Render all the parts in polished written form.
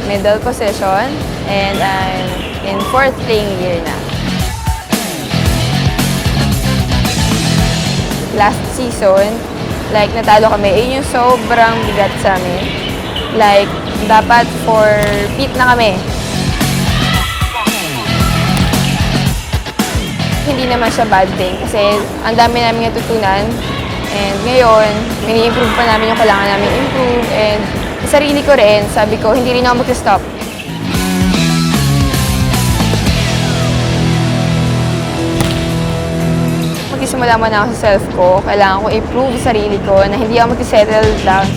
middle position and I'm in 4th playing year na. Last season, like natalo kami, yun yung sobrang bigat sa amin. Like, dapat 4 feet na kami. Hindi naman siya bad thing kasi ang dami namin natutunan. And ngayon, mini-improve pa namin yung kailangan namin improve. And sa sarili ko rin, sabi ko, hindi rin ako mag-stop. Magsisimula mo na ako sa self ko. Kailangan ko improve sa sarili ko na hindi ako mag-settle down.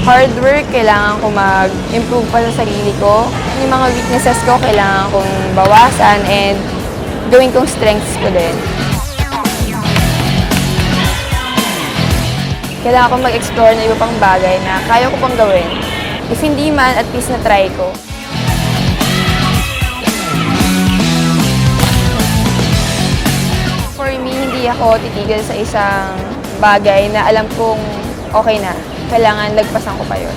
Hard work, kailangan ko mag-improve pa sa sarili ko. Yung mga weaknesses ko, kailangan kong bawasan and gawin kong strengths ko din. Kailangan ko mag-explore na iba pang bagay na kaya ko pang gawin. If hindi man, at least na-try ko. For me, hindi ako titigil sa isang bagay na alam kong okay na. Kailangan lagpasan ko pa yun.